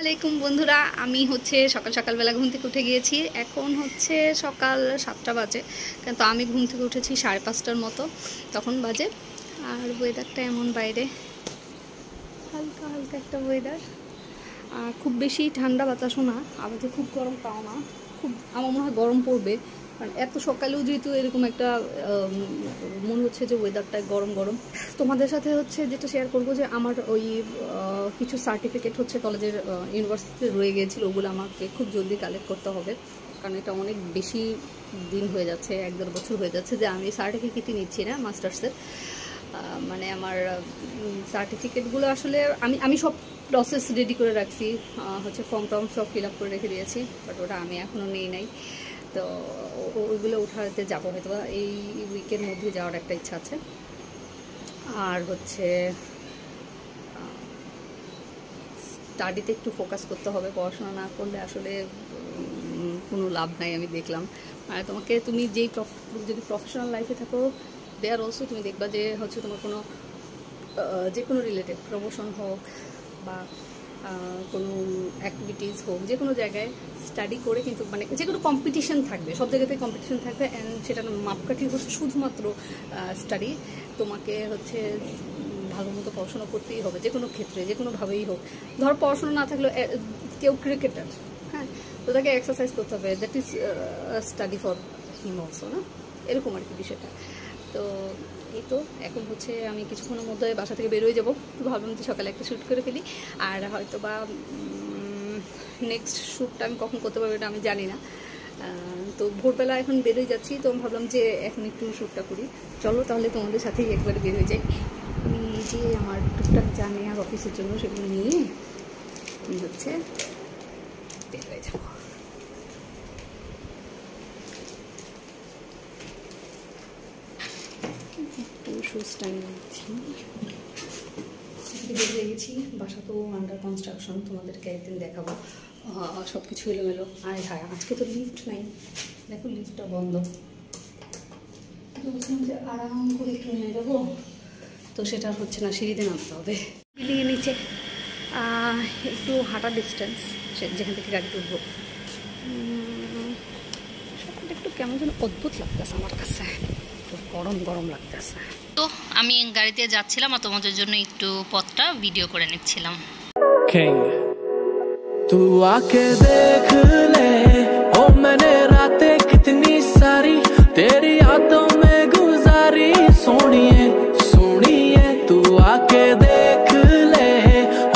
আসসালামাইকুম বন্ধুরা, আমি সকালবেলা ঘুম থেকে উঠে গিয়েছি। এখন সকাল 7টা বাজে, কিন্তু আমি ঘুম থেকে উঠেছি 5:30টার মতো তখন বাজে। আর ওয়েদারটা এমন, বাইরে হালকা হালকা একটা ওয়েদার, খুব বেশি ঠান্ডা বাতাসও না, আবার যে খুব গরম তাও না। আমার মনে হয় গরম পড়বে, কারণ এত সকালেও যেহেতু এরকম একটা মনে হচ্ছে যে ওয়েদারটা গরম গরম। তোমাদের সাথে যেটা শেয়ার করবো যে আমার ওই কিছু সার্টিফিকেট কলেজের ইউনিভার্সিটিতে রয়ে গিয়েছিল, ওগুলো আমাকে খুব জলদি কালেক্ট করতে হবে, কারণ এটা অনেক বেশি দিন হয়ে যাচ্ছে, 1-1.5 বছর হয়ে যাচ্ছে যে আমি সার্টিফিকেটই নিচ্ছি না মাস্টার্সের। মানে আমার সার্টিফিকেটগুলো আসলে আমি সব প্রসেস রেডি করে রাখছি, ফর্ম টর্ম সব ফিল আপ করে রেখে দিয়েছি, বাট ওটা আমি এখনও নেই নাই। তো ওইগুলো উঠাতে যাবো হয়তো এই উইকের মধ্যে, যাওয়ার একটা ইচ্ছা আছে। আর স্টাডিতে একটু ফোকাস করতে হবে, পড়াশোনা না করলে আসলে কোনো লাভ নাই আমি দেখলাম। আর তুমি যদি প্রফেশনাল লাইফে থাকো, দেয়ার অলসো তুমি দেখবা যে তোমার কোনো যে কোনো রিলেটেড প্রমোশন হোক বা কোনো অ্যাক্টিভিটিস হোক, যে কোনো জায়গায় স্টাডি করে কিন্তু মানে যে কোনো কম্পিটিশন থাকবে, সব জায়গাতে কম্পিটিশন থাকবে, অ্যান্ড সেটা মাপকাঠি শুধুমাত্র স্টাডি। তোমাকে ভালো মতো পড়াশোনা করতেই হবে, যে কোনো ক্ষেত্রে, যে কোনোভাবেই হোক। ধর পড়াশোনা না থাকলেও কেউ ক্রিকেটার, হ্যাঁ, তো তাকে এক্সারসাইজ করতে হবে, that is study for him also, না? এরকম আর কি বিষয়টা। তো এই তো এখন আমি কিছুক্ষণের মধ্যে বাসা থেকে বেরোয় যাবো, ভাবলাম যে সকালে একটা শ্যুট করে ফেলি। আর হয়তো বা নেক্সট শ্যুটটা আমি কখন করতে পারবো এটা আমি জানি না। তো ভোরবেলা এখন বেরোয় যাচ্ছি, তো আমি ভাবলাম যে এখন একটু শ্যুটটা করি। চলো তাহলে তোমাদের সাথেই একবারে বেরোয় যাই। আমি যে আমার টুকটাক জানি আর অফিসের জন্য সেগুলো নিয়ে আমি বের হয়ে যাবো। শুজটা নিয়েছি, বেরিয়ে গেছি। বাসা তো আন্ডার কনস্ট্রাকশন, তোমাদেরকে একদিন দেখাবো। সব কিছু এলোমেলো। আয় হায়, আজকে তো লিফট নাই, দেখো লিফটটা বন্ধ। বলছিলাম যে আরাম করে একটু নিয়ে যাবো, তো সেটা হচ্ছে না, সিঁড়িতে নামতে হবে। বিল্ডিংয়ের নিচে একটু হাঁটা ডিস্টেন্স যেখান থেকে গাড়ি তুলবো। সকালটা একটু কেমন যেন অদ্ভুত লাগতেছে আমার কাছে, গরম গরম লাগতেছে। তো আমি গাড়িতে যাচ্ছিলাম আর তোমাদের জন্য একটু পথটা ভিডিও করে নিচ্ছিলাম। तू आके देख ले ओ मैंने रातें कितनी सारी तेरी यादों में गुजारी, सोनिए सोनिए तू आके देख ले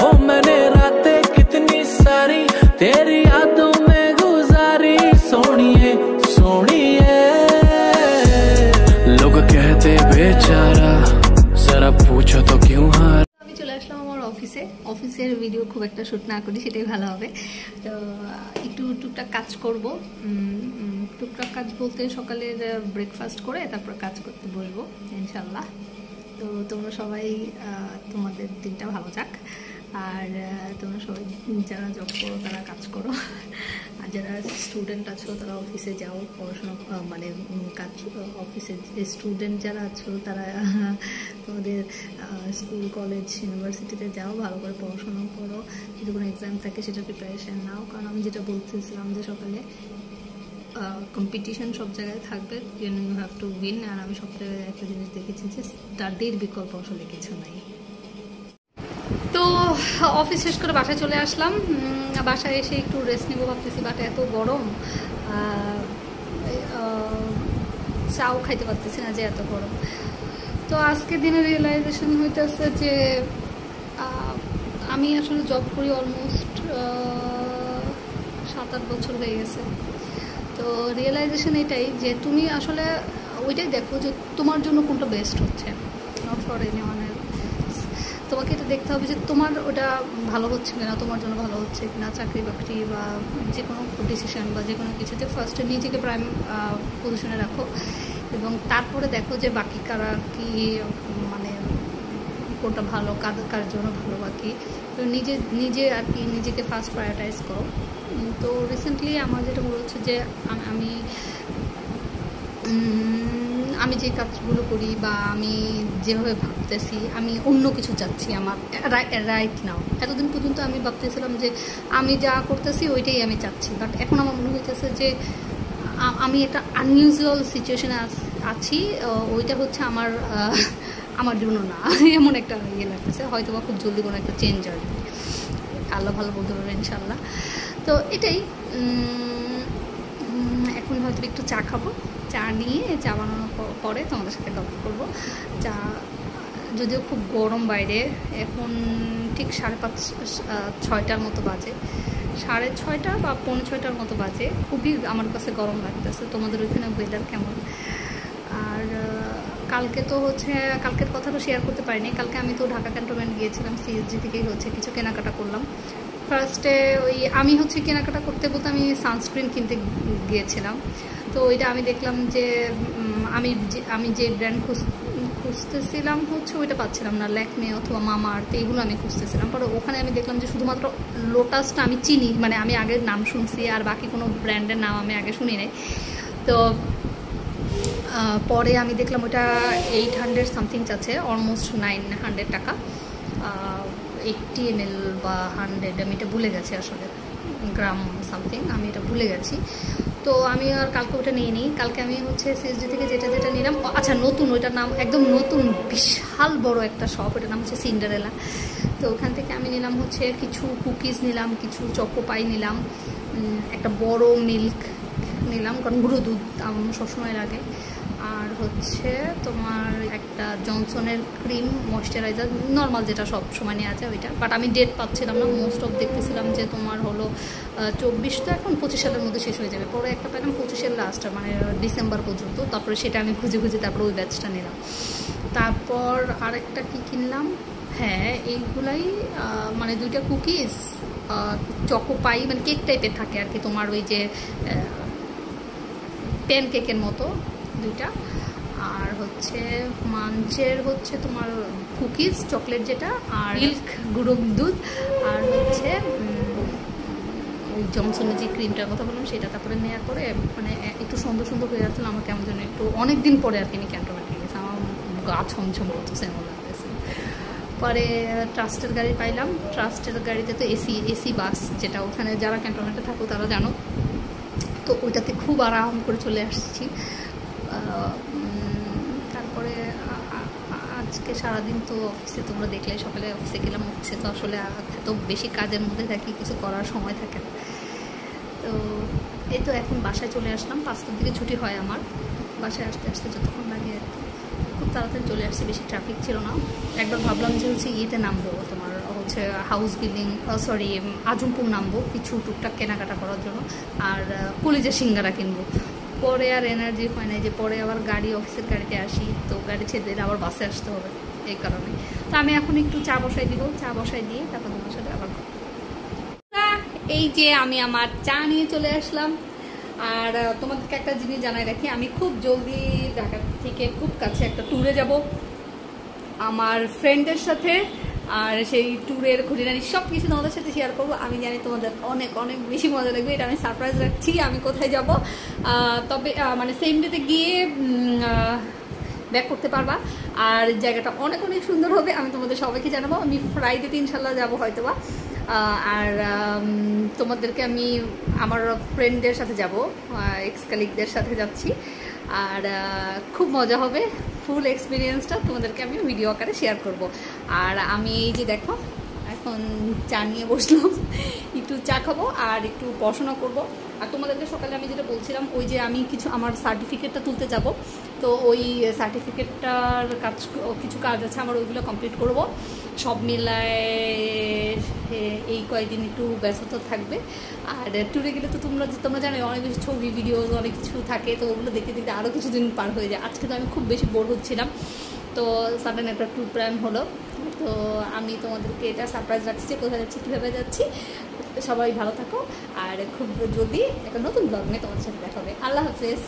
ओ मैंने रातें कितनी सारी तेरी यादों में गुजारी, सोनिए सोनिए। लोग कहते बेचारा जरा पूछो तो क्यों हार। আমি চলে আসলাম আমার অফিসের ভিডিও খুব একটা শ্যুট না করি, সেটাই ভালো হবে। তো একটু টুকটাক কাজ করব। টুকটাক কাজ বলতে সকালে ব্রেকফাস্ট করে তারপর কাজ করতে বসবো ইনশাল্লাহ। তো তোমরা সবাই তোমাদের দিনটা ভালো যাক। আর তোমরা সবাই যারা জব করো তারা কাজ করো, আর যারা স্টুডেন্ট আছো তারা অফিসে যাও, পড়াশোনা মানে কাজ। অফিসে যে স্টুডেন্ট যারা আছো তারা তোমাদের স্কুল কলেজ ইউনিভার্সিটিতে যাও, ভালো করে পড়াশোনা করো, যদি কোনো এক্সাম থাকে সেটা প্রিপারেশান নাও। কারণ আমি যেটা বলতেছিলাম যে সকালে কম্পিটিশন সব জায়গায় থাকবে, ইউ হ্যাভ টু উইন। আর আমি সব জায়গায় একটা জিনিস দেখেছি যে স্টাডির বিকল্প আসলে কিছু নাই। তো অফিস শেষ করে বাসায় চলে আসলাম। বাসায় এসে একটু রেস্ট নেবো ভাবতেছি, বাট এত গরম, চাও খাইতে পারতেছি না যে এত গরম। তো আজকে দিনে রিয়েলাইজেশন হইতেছে যে আমি আসলে জব করি অলমোস্ট 7-8 বছর হয়ে গেছে। তো রিয়েলাইজেশন এটাই যে তুমি আসলে ওইটাই দেখো যে তোমার জন্য কোনটা বেস্ট হচ্ছে, নট ফর এনিওয়ান এলস। তোমাকে এটা দেখতে হবে যে তোমার ওটা ভালো হচ্ছে কিনা, তোমার জন্য ভালো হচ্ছে কিনা, চাকরি বাকরি বা যে কোনো ডিসিশন বা যে কোনো কিছুতে ফার্স্টে নিজেকে প্রাইম পজিশনে রাখো, এবং তারপরে দেখো যে বাকি কারা কি, মানে কোনটা ভালো, কার জন্য ভালো বাকি। তো নিজে আর কি নিজেকে ফার্স্ট প্রায়োরিটাইজ করো। তো রিসেন্টলি আমার যেটা মনে হচ্ছে যে আমি যে কাজগুলো করি বা আমি যেভাবে ভাবতেছি আমি অন্য কিছু চাচ্ছি আমার রাইট নাও। এতদিন পর্যন্ত আমি ভাবতেছিলাম যে আমি যা করতেছি ওইটাই আমি চাচ্ছি, বাট এখন আমার মনে হইতেছে যে আমি একটা আনইউজুয়াল সিচুয়েশনে আছি, ওইটা হচ্ছে আমার জন্য না, এমন একটা ইয়ে লাগতেছে। হয়তো বা খুব জলদি কোনো একটা চেঞ্জ আসবে, আল্লাহ ভালো বলতে পারবে ইনশাল্লাহ। তো এটাই, এখন হয়তো একটু চা খাবো, চা নিয়ে চা বানানোর পরে তোমাদের সাথে গল্প করবো। চা যদিও খুব গরম বাইরে, এখন ঠিক 5:30-6টার মতো বাজে, 6:30 বা 6:45 মতো বাজে। খুবই আমার কাছে গরম লাগতেছে। তোমাদের ওইখানে ওয়েদার কেমন? আর কালকে তো হচ্ছে, কালকের কথা তো শেয়ার করতে পারিনি। কালকে আমি তো ঢাকা ক্যান্টনমেন্ট গিয়েছিলাম, সিএসজি থেকেই হচ্ছে কিছু কেনাকাটা করলাম। ফার্স্টে আমি হচ্ছে কেনাকাটা করতে বলতে আমি সানস্ক্রিন কিনতে গিয়েছিলাম। তো ওইটা আমি দেখলাম যে আমি যে ব্র্যান্ড খুঁজতেছিলাম হচ্ছে ওইটা পাচ্ছিলাম না, ল্যাকমে অথবা মামা আর্থ, এইগুলো আমি খুঁজতেছিলাম। পরে ওখানে আমি দেখলাম যে শুধুমাত্র লোটাসটা আমি চিনি, মানে আমি আগের নাম শুনছি, আর বাকি কোনো ব্র্যান্ডের নাম আমি আগে শুনি নাই। তো পরে আমি দেখলাম ওটা 800 সামথিং চাচ্ছে, অলমোস্ট 900 টাকা, 80 ml বা 100, আমি এটা ভুলে গেছি আসলে, গ্রাম সামথিং, আমি এটা ভুলে গেছি। তো আমি আর কালকে ওটা নিয়ে নিই। কালকে আমি হচ্ছে সিএসডি থেকে যেটা নিলাম, আচ্ছা নতুন, ওইটার নাম একদম নতুন, বিশাল বড় একটা শপ, ওটার নাম হচ্ছে সিন্ডারেলা। তো ওখান থেকে আমি নিলাম হচ্ছে কিছু কুকিজ নিলাম, কিছু চকো পাই নিলাম, একটা বড় মিল্ক নিলাম, কারণ গুঁড়ো দুধ আমার সবসময় লাগে। আর হচ্ছে তোমার একটা জনসনের ক্রিম ময়শ্চারাইজার, নর্মাল যেটা সব সময় নেওয়া যায় ওইটা, বাট আমি ডেট পাচ্ছিলাম না। মোস্ট অফ দেখতেছিলাম যে তোমার হলো 24, তো এখন 25 সালের মধ্যে শেষ হয়ে যাবে। পরে একটা পেলাম 25-এর লাস্ট, মানে ডিসেম্বর পর্যন্ত। তারপরে সেটা আমি খুঁজে তারপরে ওই ব্যাচটা নিলাম। তারপর আরেকটা কি কিনলাম, হ্যাঁ এইগুলাই, মানে 2টা কুকিজ, চকো পাই, মানে কেক টাইপের থাকে আর কি, তোমার ওই যে প্যান কেকের মতো 2টা, আর হচ্ছে মাঞ্চের হচ্ছে তোমার কুকিজ চকলেট যেটা, আর মিল্ক গুঁড়ো দুধ, আর হচ্ছে ওই জনসনের যে ক্রিমটার কথা বললাম সেটা। তারপরে নেওয়ার পরে মানে একটু সুন্দর হয়ে যাচ্ছিলো আমার, কেমন যেন একটু অনেক দিন পরে আর কি আমি ক্যান্টনমেন্টে গেছি, আমার গা ছমছম করতেছে এমন লাগতেছে। পরে ট্রাস্টের গাড়ি পাইলাম, ট্রাস্টের গাড়িতে তো এসি বাস, যেটা ওখানে যারা ক্যান্টনমেন্টে থাকো তারা জানো। তো ওইটাতে খুব আরাম করে চলে আসছি। তারপরে আজকে সারাদিন তো অফিসে, তোমরা দেখলে সকালে অফিসে গেলাম, অফিসে তো আসলে এত বেশি কাজের মধ্যে থাকি, কিছু করার সময় থাকে না। তো এই তো এখন বাসায় চলে আসলাম, 5টার দিকে ছুটি হয় আমার। বাসায় আসতে যতক্ষণ লাগে আর কি, খুব তাড়াতাড়ি চলে আসছে, বেশি ট্রাফিক ছিল না। একবার ভাবলাম যে হচ্ছে ইয়েতে নামবো, তোমার হচ্ছে হাউস বিল্ডিং, সরি আজমপুর নামবো কিছু টুকটাক কেনাকাটা করার জন্য, আর কলিজা সিঙ্গারা কিনবো। পরে আর এনার্জি হয় নাই যে পরে আবার অফিসের গাড়িতে আসি, তো গাড়ি ছেড়ে দিলে আবার বাসে আসতে হবে, এই কারণে। তো আমি এখন একটু চা বসাই দিয়ে তারপর তোমার সাথে আবার। এই যে আমি আমার চা নিয়ে চলে আসলাম। আর তোমাদেরকে একটা জিনিস জানাই রাখি, আমি খুব জলদি ঢাকা থেকে খুব কাছে একটা ট্যুরে যাব আমার ফ্রেন্ডের সাথে, আর সেই ট্যুরের খুঁটিনাটি সব কিছু তোমাদের সাথে শেয়ার করবো। আমি জানি তোমাদের অনেক বেশি মজা লাগবে, এটা আমি সারপ্রাইজ রাখছি আমি কোথায় যাব। তবে মানে সেম ডেতে গিয়ে ব্যাক করতে পারবা, আর জায়গাটা অনেক সুন্দর হবে, আমি তোমাদের সবাইকে জানাবো। আমি ফ্রাইডেতে ইনশাল্লাহ যাবো হয়তোবা। আর তোমাদেরকে আমি আমার ফ্রেন্ডদের সাথে যাব, এক্স কালিগদের সাথে যাচ্ছি, আর খুব মজা হবে। ফুল এক্সপিরিয়েন্সটা তোমাদেরকে আমি ভিডিও আকারে শেয়ার করব। আর আমি এই যে দেখো এখন চা নিয়ে বসলাম, একটু চা খাবো আর একটু পড়াশোনা করব। আর তোমাদেরকে সকালে আমি যেটা বলছিলাম, ওই যে আমি কিছু আমার সার্টিফিকেটটা তুলতে যাব, তো ওই সার্টিফিকেটটার কিছু কাজ আছে আমার, ওইগুলো কমপ্লিট করব। সব মিলায় এই কয়েকদিন একটু ব্যস্ততা থাকবে। আর ট্যুরে গেলে তো তোমরা জানো অনেক কিছু ছবি ভিডিও অনেক কিছু থাকে, তো ওগুলো দেখতে আরও কিছুদিন পার হয়ে যায়। আজকে তো আমি খুব বেশি বোর হচ্ছিলাম, তো সাডেন একটা ট্যুর প্ল্যান হলো। তো আমি তোমাদেরকে এটা সারপ্রাইজ রাখছি যে কোথায় যাচ্ছি, কীভাবে যাচ্ছি। সবাই ভালো থাকো, আর খুব জলদি একটা নতুন ব্লগ নিয়ে তোমাদের সাথে দেখা হবে। আল্লাহ হাফেজ।